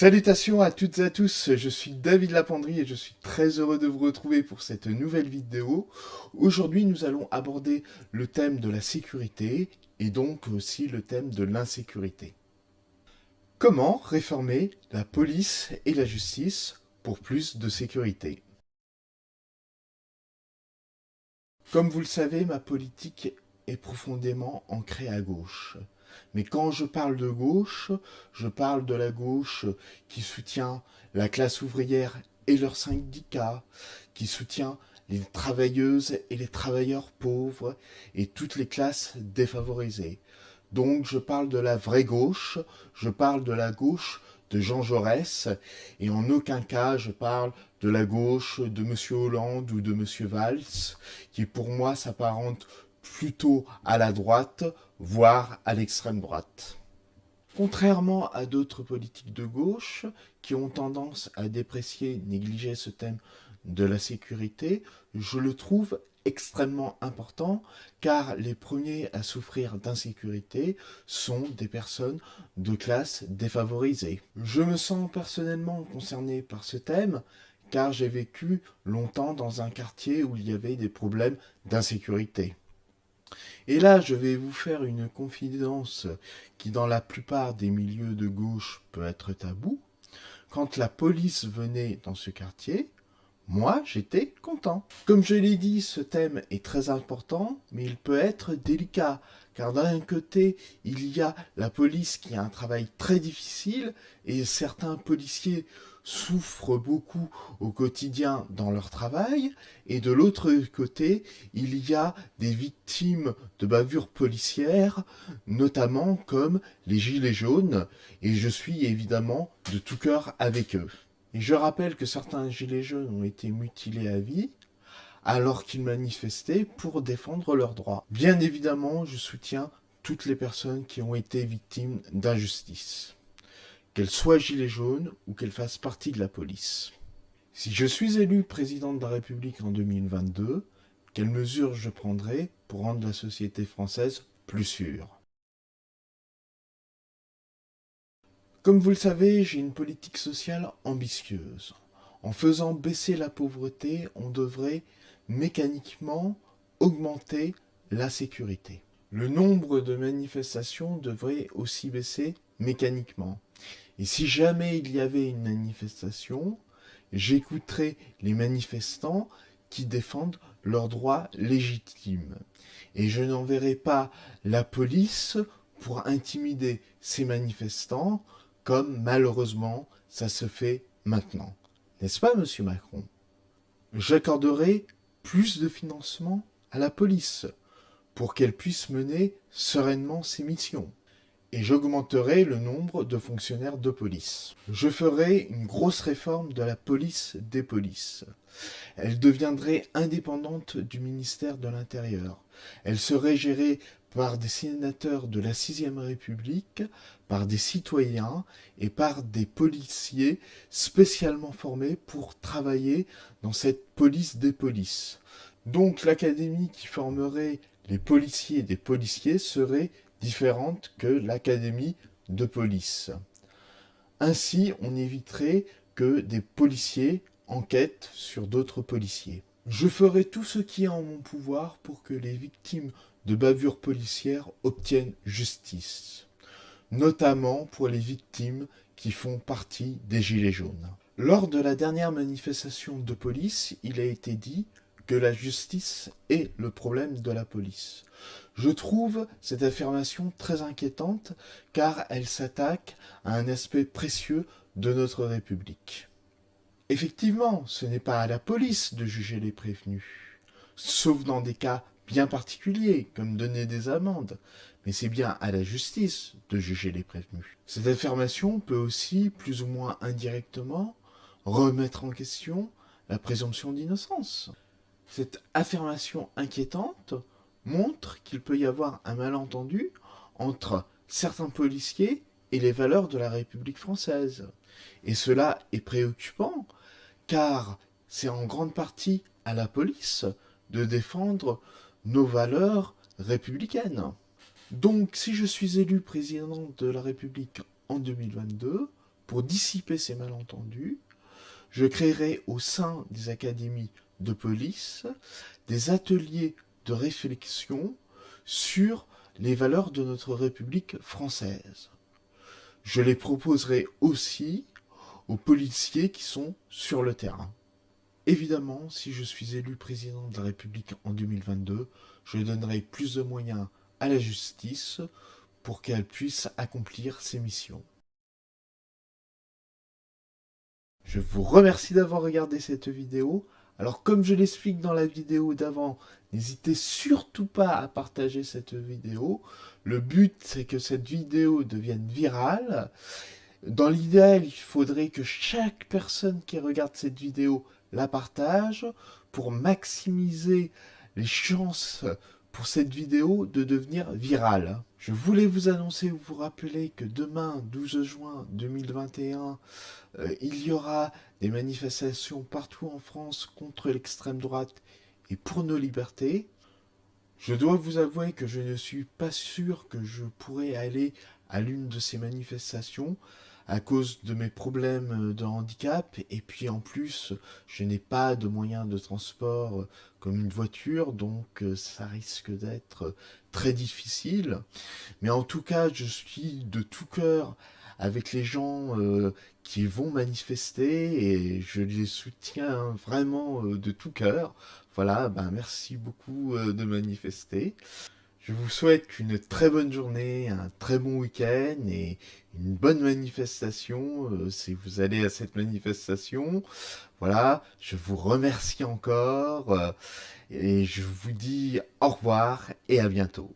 Salutations à toutes et à tous, je suis David Lapendry et je suis très heureux de vous retrouver pour cette nouvelle vidéo. Aujourd'hui, nous allons aborder le thème de la sécurité et donc aussi le thème de l'insécurité. Comment réformer la police et la justice pour plus de sécurité? Comme vous le savez, ma politique est profondément ancrée à gauche. Mais quand je parle de gauche, je parle de la gauche qui soutient la classe ouvrière et leurs syndicats, qui soutient les travailleuses et les travailleurs pauvres et toutes les classes défavorisées. Donc je parle de la vraie gauche, je parle de la gauche de Jean Jaurès, et en aucun cas je parle de la gauche de M. Hollande ou de M. Valls, qui pour moi s'apparente plutôt à la droite, voire à l'extrême droite. Contrairement à d'autres politiques de gauche qui ont tendance à déprécier, négliger ce thème de la sécurité, je le trouve extrêmement important car les premiers à souffrir d'insécurité sont des personnes de classe défavorisée. Je me sens personnellement concerné par ce thème car j'ai vécu longtemps dans un quartier où il y avait des problèmes d'insécurité. Et là, je vais vous faire une confidence qui, dans la plupart des milieux de gauche, peut être tabou. Quand la police venait dans ce quartier, moi, j'étais content. Comme je l'ai dit, ce thème est très important, mais il peut être délicat, car d'un côté, il y a la police qui a un travail très difficile, et certains policiers souffrent beaucoup au quotidien dans leur travail, et de l'autre côté, il y a des victimes de bavures policières, notamment comme les gilets jaunes, et je suis évidemment de tout cœur avec eux. Et je rappelle que certains gilets jaunes ont été mutilés à vie alors qu'ils manifestaient pour défendre leurs droits. Bien évidemment, je soutiens toutes les personnes qui ont été victimes d'injustice, qu'elles soient gilets jaunes ou qu'elles fassent partie de la police. Si je suis élu président de la République en 2022, quelles mesures je prendrai pour rendre la société française plus sûre? Comme vous le savez, j'ai une politique sociale ambitieuse. En faisant baisser la pauvreté, on devrait mécaniquement augmenter la sécurité. Le nombre de manifestations devrait aussi baisser mécaniquement. Et si jamais il y avait une manifestation, j'écouterais les manifestants qui défendent leurs droits légitimes. Et je n'enverrai pas la police pour intimider ces manifestants comme malheureusement ça se fait maintenant. N'est-ce pas, monsieur Macron? J'accorderai plus de financement à la police pour qu'elle puisse mener sereinement ses missions. Et j'augmenterai le nombre de fonctionnaires de police. Je ferai une grosse réforme de la police des polices. Elle deviendrait indépendante du ministère de l'Intérieur. Elle serait gérée par des sénateurs de la 6ème République, par des citoyens et par des policiers spécialement formés pour travailler dans cette police des polices. Donc l'académie qui formerait les policiers des policiers serait différente que l'académie de police. Ainsi, on éviterait que des policiers enquêtent sur d'autres policiers. Je ferai tout ce qui est en mon pouvoir pour que les victimes de bavures policières obtiennent justice, notamment pour les victimes qui font partie des Gilets jaunes. Lors de la dernière manifestation de police, il a été dit que la justice est le problème de la police. Je trouve cette affirmation très inquiétante car elle s'attaque à un aspect précieux de notre République. Effectivement, ce n'est pas à la police de juger les prévenus, sauf dans des cas bien particuliers, comme donner des amendes, mais c'est bien à la justice de juger les prévenus. Cette affirmation peut aussi, plus ou moins indirectement, remettre en question la présomption d'innocence. Cette affirmation inquiétante montre qu'il peut y avoir un malentendu entre certains policiers et les valeurs de la République française. Et cela est préoccupant, car c'est en grande partie à la police de défendre nos valeurs républicaines. Donc, si je suis élu président de la République en 2022, pour dissiper ces malentendus, je créerai au sein des académies de police des ateliers de réflexion sur les valeurs de notre République française. Je les proposerai aussi aux policiers qui sont sur le terrain. Évidemment, si je suis élu président de la République en 2022, je donnerai plus de moyens à la justice pour qu'elle puisse accomplir ses missions. Je vous remercie d'avoir regardé cette vidéo. Alors comme je l'explique dans la vidéo d'avant, n'hésitez surtout pas à partager cette vidéo. Le but, c'est que cette vidéo devienne virale. Dans l'idéal, il faudrait que chaque personne qui regarde cette vidéo la partage pour maximiser les chances pour cette vidéo de devenir virale. Je voulais vous annoncer ou vous rappeler que demain, 12 juin 2021, il y aura des manifestations partout en France contre l'extrême droite et pour nos libertés. Je dois vous avouer que je ne suis pas sûr que je pourrai aller à l'une de ces manifestations à cause de mes problèmes de handicap, et puis en plus je n'ai pas de moyens de transport comme une voiture, donc ça risque d'être très difficile. Mais en tout cas, je suis de tout cœur avec les gens qui vont manifester et je les soutiens vraiment de tout cœur. Voilà, ben merci beaucoup de manifester. Je vous souhaite une très bonne journée, un très bon week-end et une bonne manifestation si vous allez à cette manifestation. Voilà, je vous remercie encore et je vous dis au revoir et à bientôt.